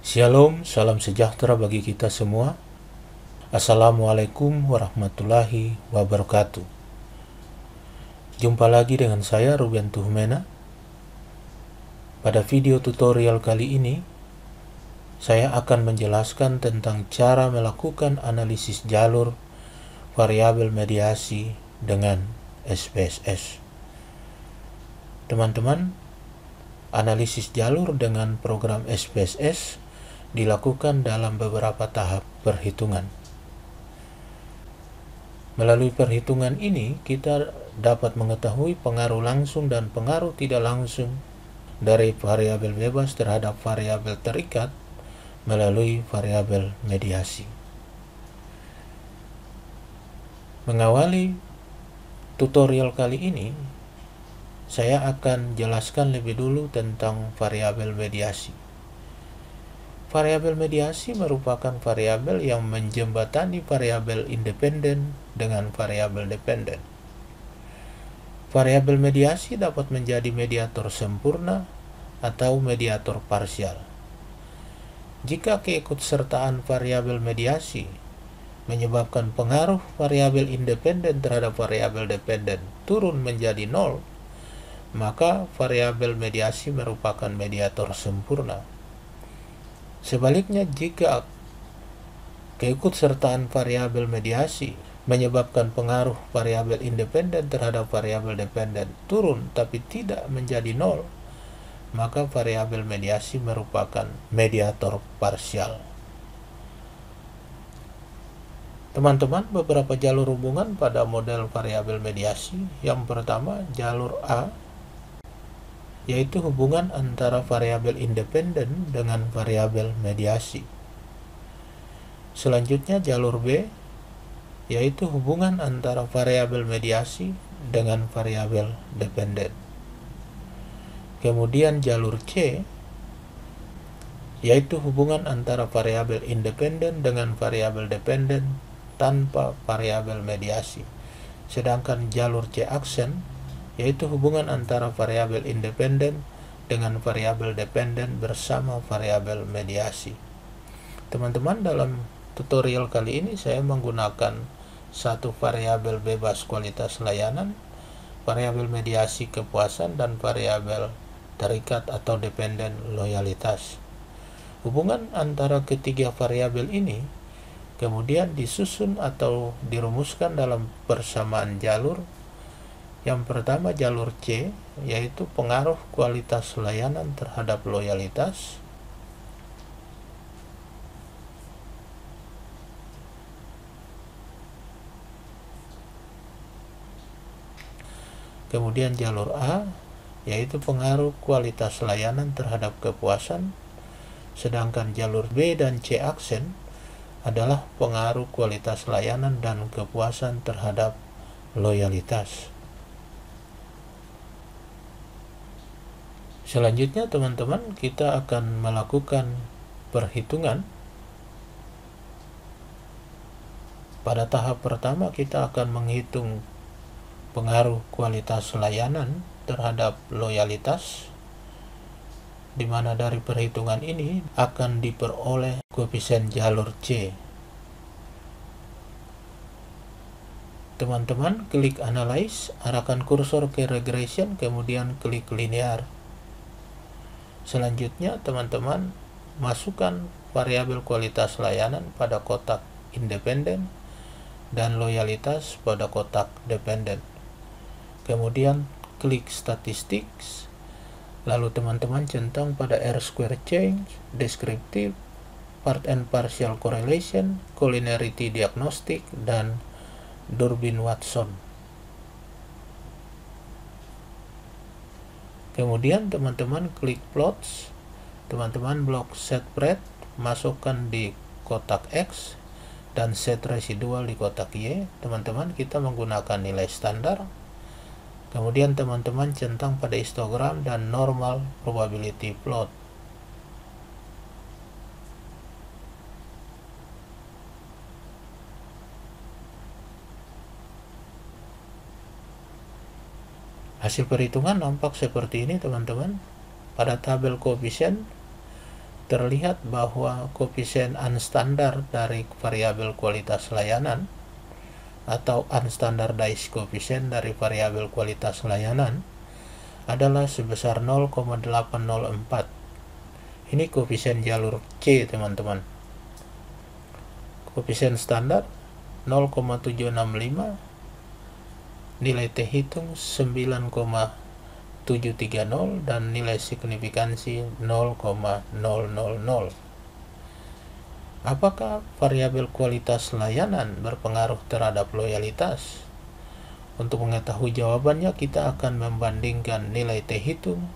Shalom, salam sejahtera bagi kita semua. Assalamualaikum warahmatullahi wabarakatuh. Jumpa lagi dengan saya Ruben Tuhmena. Pada video tutorial kali ini, saya akan menjelaskan tentang cara melakukan analisis jalur variabel mediasi dengan SPSS. Teman-teman, analisis jalur dengan program SPSS dilakukan dalam beberapa tahap perhitungan. Melalui perhitungan ini, kita dapat mengetahui pengaruh langsung dan pengaruh tidak langsung dari variabel bebas terhadap variabel terikat melalui variabel mediasi. Mengawali tutorial kali ini, saya akan jelaskan lebih dulu tentang variabel mediasi. Variabel mediasi merupakan variabel yang menjembatani variabel independen dengan variabel dependen. Variabel mediasi dapat menjadi mediator sempurna atau mediator parsial. Jika keikutsertaan variabel mediasi menyebabkan pengaruh variabel independen terhadap variabel dependen turun menjadi 0, maka variabel mediasi merupakan mediator sempurna. Sebaliknya, jika keikutsertaan variabel mediasi menyebabkan pengaruh variabel independen terhadap variabel dependen turun tapi tidak menjadi 0, maka variabel mediasi merupakan mediator parsial. Teman-teman, beberapa jalur hubungan pada model variabel mediasi. Yang pertama, jalur A, yaitu hubungan antara variabel independen dengan variabel mediasi. Selanjutnya, jalur B, yaitu hubungan antara variabel mediasi dengan variabel dependen. Kemudian jalur C, yaitu hubungan antara variabel independen dengan variabel dependen tanpa variabel mediasi. Sedangkan jalur C aksen, yaitu hubungan antara variabel independen dengan variabel dependen bersama variabel mediasi. Teman-teman, dalam tutorial kali ini saya menggunakan satu variabel bebas kualitas layanan, variabel mediasi kepuasan, dan variabel terikat atau dependen loyalitas. Hubungan antara ketiga variabel ini kemudian disusun atau dirumuskan dalam persamaan jalur. Yang pertama, jalur C, yaitu pengaruh kualitas layanan terhadap loyalitas. Kemudian jalur A, yaitu pengaruh kualitas layanan terhadap kepuasan. Sedangkan jalur B dan C aksen adalah pengaruh kualitas layanan dan kepuasan terhadap loyalitas. Selanjutnya, teman-teman, kita akan melakukan perhitungan. Pada tahap pertama, kita akan menghitung pengaruh kualitas layanan terhadap loyalitas, di mana dari perhitungan ini akan diperoleh koefisien jalur C. Teman-teman, klik Analyze, arahkan kursor ke Regression, kemudian klik Linear. Selanjutnya, teman-teman, masukkan variabel kualitas layanan pada kotak independen dan loyalitas pada kotak dependen. Kemudian klik Statistics, lalu teman-teman centang pada R-square change, descriptive, part and partial correlation, collinearity diagnostic, dan Durbin-Watson. Kemudian teman-teman klik Plots, teman-teman blok Set Spread, masukkan di kotak X, dan Set Residual di kotak Y. Teman-teman, kita menggunakan nilai standar. Kemudian teman-teman centang pada histogram dan normal probability plot. Hasil perhitungan nampak seperti ini, teman-teman. Pada tabel koefisien, terlihat bahwa koefisien unstandard dari variabel kualitas layanan atau unstandardized coefficient dari variabel kualitas layanan adalah sebesar 0,804. Ini koefisien jalur C, teman-teman. Koefisien standar 0,765, nilai T hitung 9,730 dan nilai signifikansi 0,000. Apakah variabel kualitas layanan berpengaruh terhadap loyalitas? Untuk mengetahui jawabannya, kita akan membandingkan nilai T hitung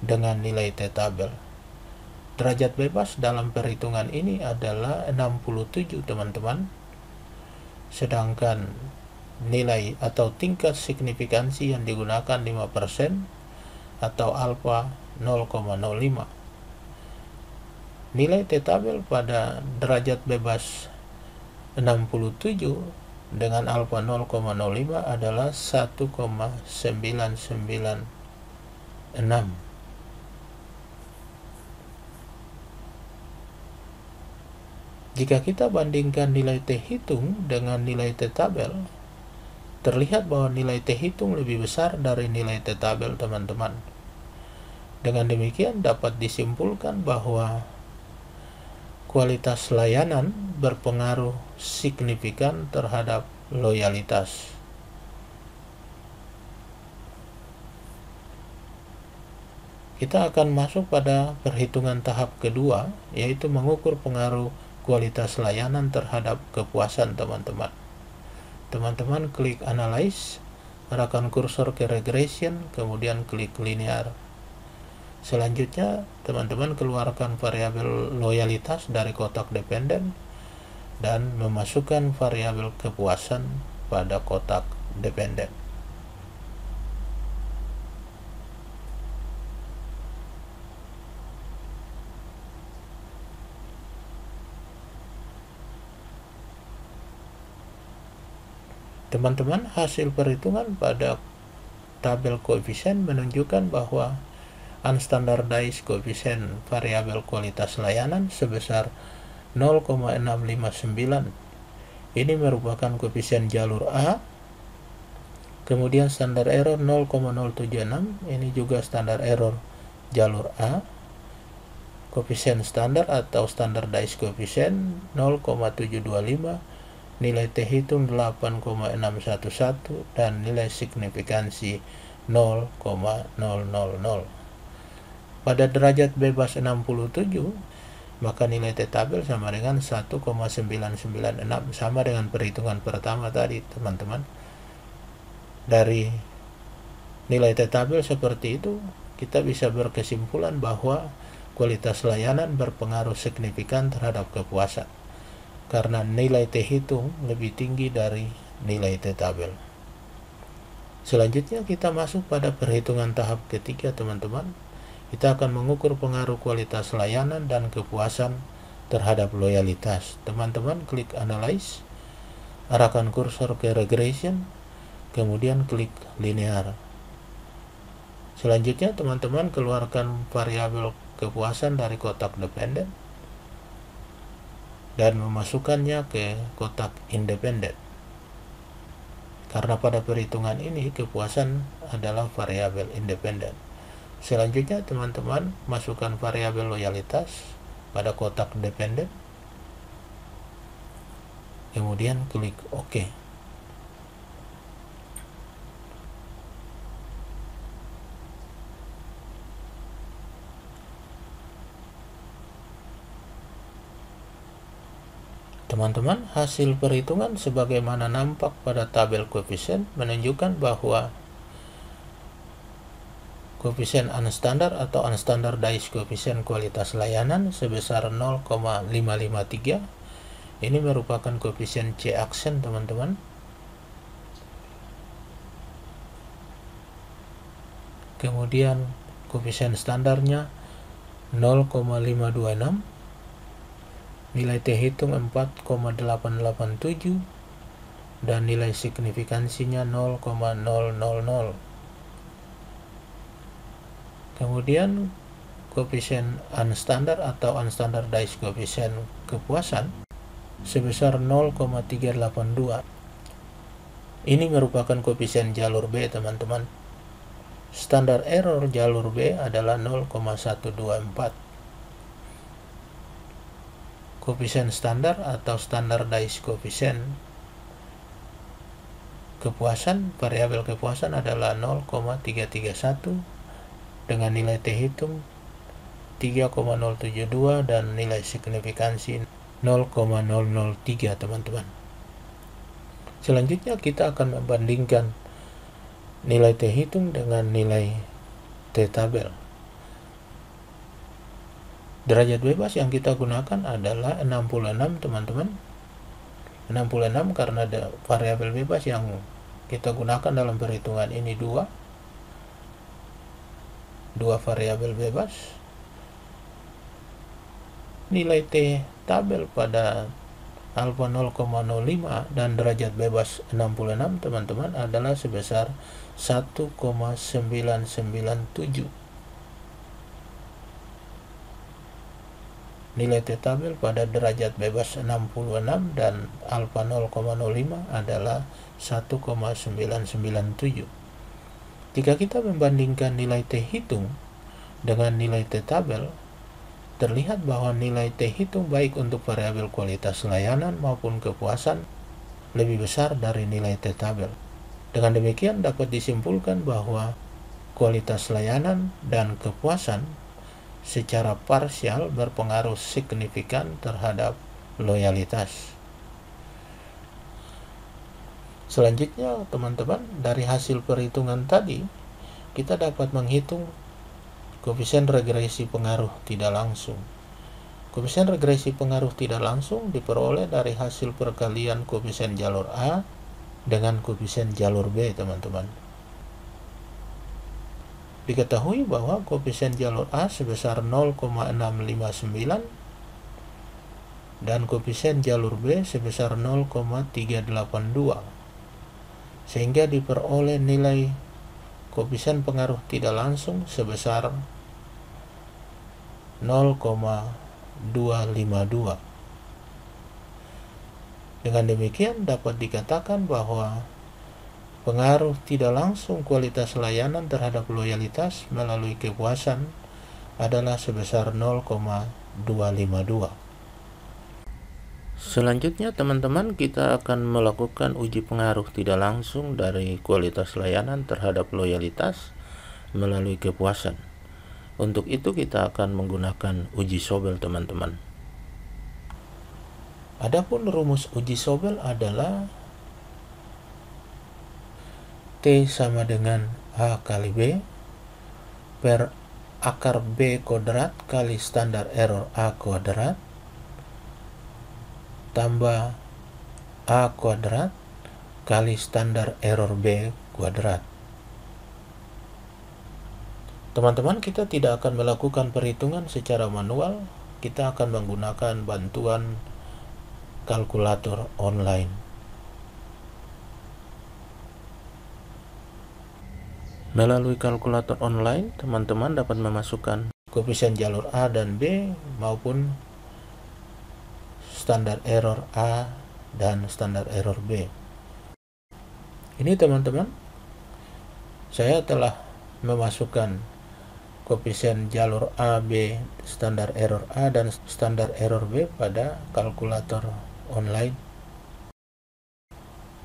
dengan nilai T tabel. Derajat bebas dalam perhitungan ini adalah 67, teman-teman. Sedangkan nilai atau tingkat signifikansi yang digunakan 5% atau alfa 0,05. Nilai T tabel pada derajat bebas 67 dengan alfa 0,05 adalah 1,996. Jika kita bandingkan nilai T hitung dengan nilai T tabel, terlihat bahwa nilai T hitung lebih besar dari nilai T tabel, teman-teman. Dengan demikian dapat disimpulkan bahwa kualitas layanan berpengaruh signifikan terhadap loyalitas. Kita akan masuk pada perhitungan tahap kedua, yaitu mengukur pengaruh kualitas layanan terhadap kepuasan, teman-teman. Teman-teman klik Analyze, arahkan kursor ke Regression, kemudian klik Linear. Selanjutnya, teman-teman keluarkan variabel loyalitas dari kotak dependen dan memasukkan variabel kepuasan pada kotak dependen. Teman-teman, hasil perhitungan pada tabel koefisien menunjukkan bahwa unstandardized coefficient variabel kualitas layanan sebesar 0,659. Ini merupakan koefisien jalur A. Kemudian standar error 0,076, ini juga standar error jalur A. Koefisien standar atau standardized coefficient 0,725, nilai T hitung 8,611 dan nilai signifikansi 0,000. Pada derajat bebas 67, maka nilai T tabel sama dengan 1,996, sama dengan perhitungan pertama tadi, teman-teman. Dari nilai T tabel seperti itu, kita bisa berkesimpulan bahwa kualitas layanan berpengaruh signifikan terhadap kepuasan, karena nilai T hitung lebih tinggi dari nilai T tabel. Selanjutnya kita masuk pada perhitungan tahap ketiga, teman-teman. Kita akan mengukur pengaruh kualitas layanan dan kepuasan terhadap loyalitas. Teman-teman klik Analyze, arahkan kursor ke Regression, kemudian klik Linear. Selanjutnya teman-teman keluarkan variabel kepuasan dari kotak dependen dan memasukkannya ke kotak independen. Karena pada perhitungan ini kepuasan adalah variabel independen. Selanjutnya teman-teman masukkan variabel loyalitas pada kotak dependen, kemudian klik OK. Teman-teman, hasil perhitungan sebagaimana nampak pada tabel koefisien menunjukkan bahwa koefisien unstandard atau unstandardized koefisien kualitas layanan sebesar 0,553. Ini merupakan koefisien C aksen, teman-teman. Kemudian koefisien standarnya 0,526. Nilai T hitung 4,887 dan nilai signifikansinya 0,000. Kemudian koefisien unstandard atau unstandardized koefisien kepuasan sebesar 0,382. Ini merupakan koefisien jalur B, teman-teman. Standar error jalur B adalah 0,124. Koefisien standar atau standardized koefisien kepuasan, variabel kepuasan adalah 0,331 dengan nilai T hitung 3,072 dan nilai signifikansi 0,003, teman-teman. Selanjutnya kita akan membandingkan nilai T hitung dengan nilai T tabel. Derajat bebas yang kita gunakan adalah 66, teman-teman. 66 karena ada variabel bebas yang kita gunakan dalam perhitungan ini dua variabel bebas. Nilai T tabel pada alfa 0,05 dan derajat bebas 66, teman-teman, adalah sebesar 1,997. Nilai T tabel pada derajat bebas 66 dan alfa 0,05 adalah 1,997. Jika kita membandingkan nilai T hitung dengan nilai T tabel, terlihat bahwa nilai T hitung baik untuk variabel kualitas layanan maupun kepuasan lebih besar dari nilai T tabel. Dengan demikian dapat disimpulkan bahwa kualitas layanan dan kepuasan secara parsial berpengaruh signifikan terhadap loyalitas. Selanjutnya, teman-teman, dari hasil perhitungan tadi, kita dapat menghitung koefisien regresi pengaruh tidak langsung. Koefisien regresi pengaruh tidak langsung diperoleh dari hasil perkalian koefisien jalur A dengan koefisien jalur B, teman-teman. Diketahui bahwa koefisien jalur A sebesar 0,659 dan koefisien jalur B sebesar 0,382, sehingga diperoleh nilai koefisien pengaruh tidak langsung sebesar 0,252. Dengan demikian dapat dikatakan bahwa pengaruh tidak langsung kualitas layanan terhadap loyalitas melalui kepuasan adalah sebesar 0,252. Selanjutnya, teman-teman, kita akan melakukan uji pengaruh tidak langsung dari kualitas layanan terhadap loyalitas melalui kepuasan. Untuk itu kita akan menggunakan uji Sobel, teman-teman. Adapun rumus uji Sobel adalah T sama dengan A kali B per akar B kuadrat kali standar error A kuadrat tambah A kuadrat kali standar error B kuadrat. Teman-teman, kita tidak akan melakukan perhitungan secara manual. Kita akan menggunakan bantuan kalkulator online. Melalui kalkulator online, teman-teman dapat memasukkan koefisien jalur A dan B maupun standar error A dan standar error B. Ini, teman-teman, saya telah memasukkan koefisien jalur A, B, standar error A dan standar error B pada kalkulator online.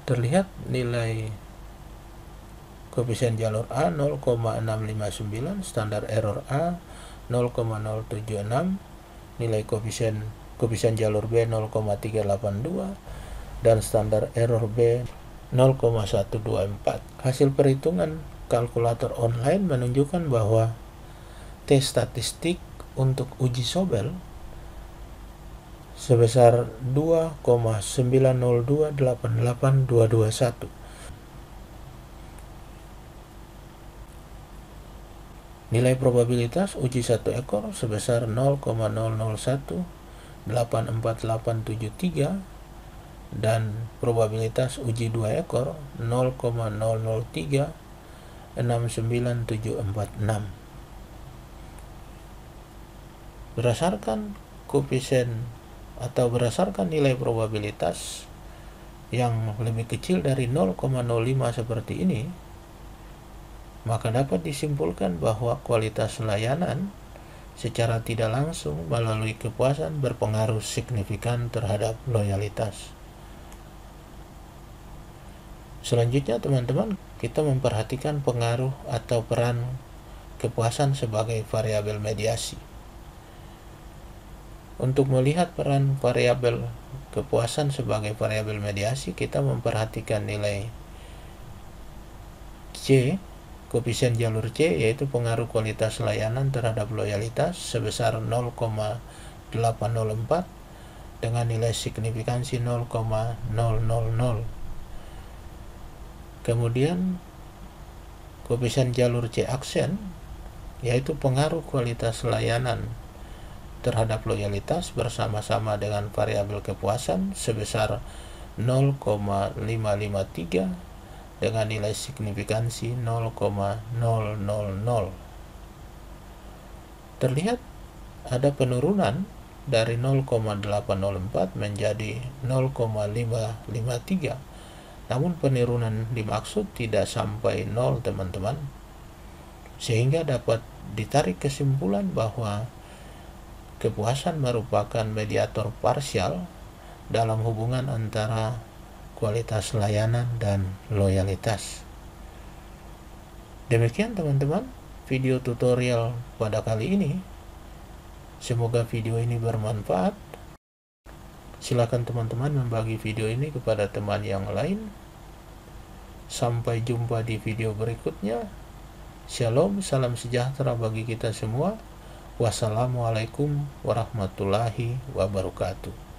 Terlihat nilai koefisien jalur A 0,659, standar error A 0,076, nilai koefisien jalur B 0,382 dan standar error B 0,124. Hasil perhitungan kalkulator online menunjukkan bahwa T statistik untuk uji Sobel sebesar 2,902882221. Nilai probabilitas uji satu ekor sebesar 0,0184873 dan probabilitas uji dua ekor 0,003 69746. Berdasarkan koefisien atau berdasarkan nilai probabilitas yang lebih kecil dari 0,05 seperti ini, maka dapat disimpulkan bahwa kualitas layanan secara tidak langsung melalui kepuasan berpengaruh signifikan terhadap loyalitas. Selanjutnya teman-teman, kita memperhatikan pengaruh atau peran kepuasan sebagai variabel mediasi. Untuk melihat peran variabel kepuasan sebagai variabel mediasi, kita memperhatikan nilai C, koefisien jalur C, yaitu pengaruh kualitas layanan terhadap loyalitas sebesar 0,804 dengan nilai signifikansi 0,000. Kemudian koefisien jalur C aksen, yaitu pengaruh kualitas layanan terhadap loyalitas bersama-sama dengan variabel kepuasan sebesar 0,553 dengan nilai signifikansi 0,000. Terlihat ada penurunan dari 0,804 menjadi 0,553. Namun penurunan dimaksud tidak sampai 0 teman-teman, sehingga dapat ditarik kesimpulan bahwa kepuasan merupakan mediator parsial dalam hubungan antara kualitas layanan dan loyalitas. Demikian teman-teman video tutorial pada kali ini. Semoga video ini bermanfaat. Silakan teman-teman membagi video ini kepada teman yang lain. Sampai jumpa di video berikutnya. Shalom, salam sejahtera bagi kita semua. Wassalamualaikum warahmatullahi wabarakatuh.